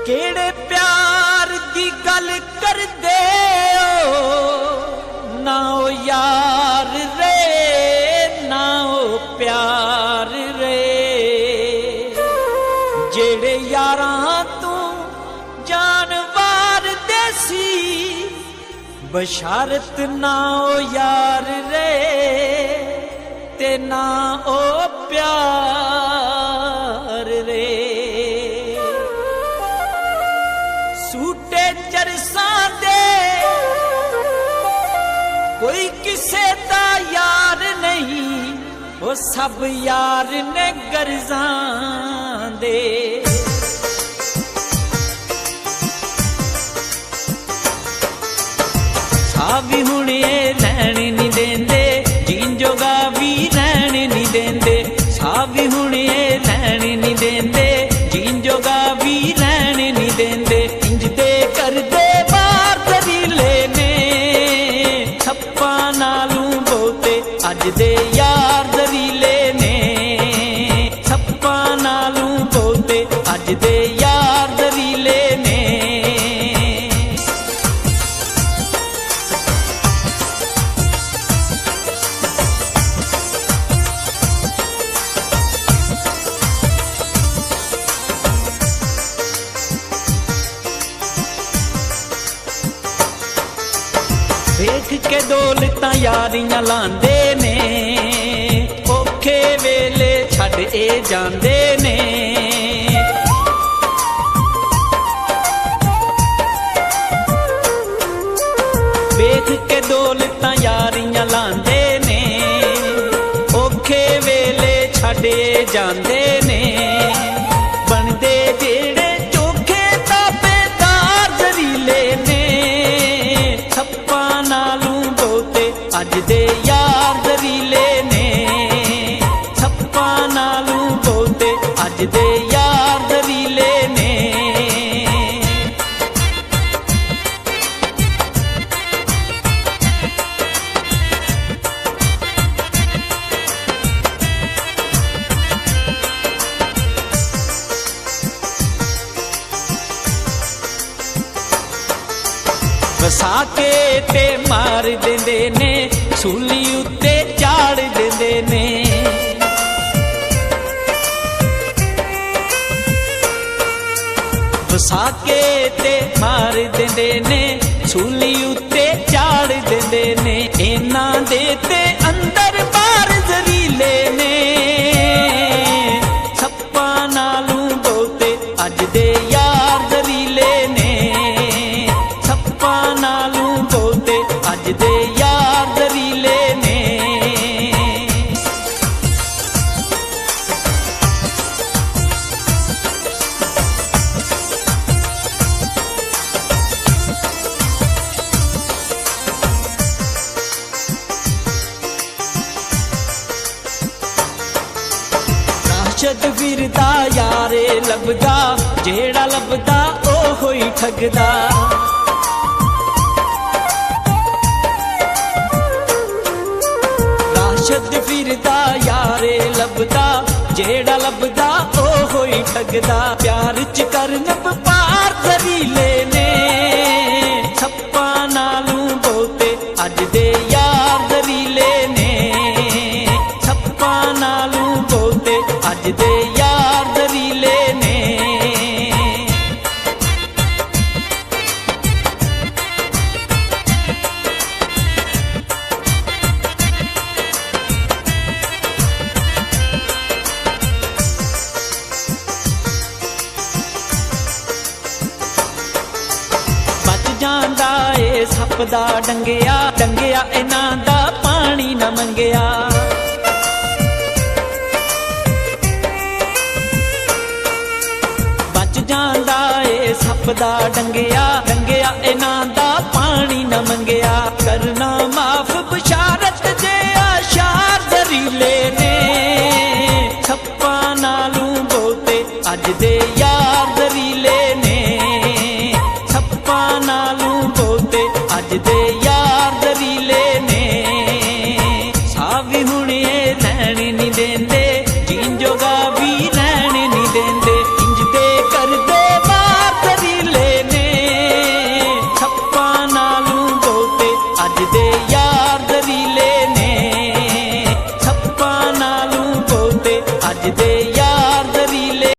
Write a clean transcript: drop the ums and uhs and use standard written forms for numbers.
केड़े प्यार दी गल कर दे ना ओ यार रे ना ओ प्यार रे। जेड़े यारां तू जानवार देसी बशारत ना ओ यार रे ते ना ओ प्यार रे। सूटे चरसां दे कोई किसे दा यार नहीं, वो सब यार ने गर्जां दे। भी हुणे रहन नहीं देंदे, जीन जोगा भी रहन नहीं देंदे। भी हुणे रहन नहीं देंदे, जीन जोगा भी रहन नहीं देंदे। इंज दे कर दे बार दरीले ने छप्पा नालू बहुते अज दे यार दरीले ने। छप्पा नालू बहुते अज दे यार दरीले ने। देख के दौलतां यारियां लांदे ने, औखे वेले छड़ ए जांदे ने। देख के दौलतां यारियां लांदे ने, औखे वेले छड़ ए जांदे ने। बनदे जेड़े चोखे ताबेदार जरीले ने छप्पा नालू बहुते अज दे यार दरीले ने। छप्पा नालू बहुते अज दे यार दरीले ने। वसा के ते मार देंदे ने, सूली उत्ते चाड़ देंदे ने। वसा के ते मार देंदे ने, सूली उत्ते चाड़ देंदे ने। इन्हां दे ते अंदर बाहर जरीले ने छप्पा नालू बहुते अज दे यार दरीले ने। छप्पा नालू बहुते अज दे यार दरीले ने। राशद फिरदा यारे लभदा, जेड़ा लभदा ओहो ही ठगदा। राशद फिरदा यारे लभदा, जेड़ा लभदा ओहो ही ठगदा। प्यार च करन पार दरीले ने छप्पा नालू बहुते अज दे यार दरीले ने। छप्पा नालू बहुते अज दे यार दरीले ने। ਜਾਂਦਾ ਏ ਸੱਪ ਦਾ ਡੰਗਿਆ, ਡੰਗਿਆ ਇਹਨਾਂ ਦਾ ਪਾਣੀ ਨਾ ਮੰਗਿਆ। ਬਚ ਜਾਂਦਾ ਏ ਸੱਪ ਦਾ ਡੰਗਿਆ, ਡੰਗਿਆ ਇਹਨਾਂ ਦਾ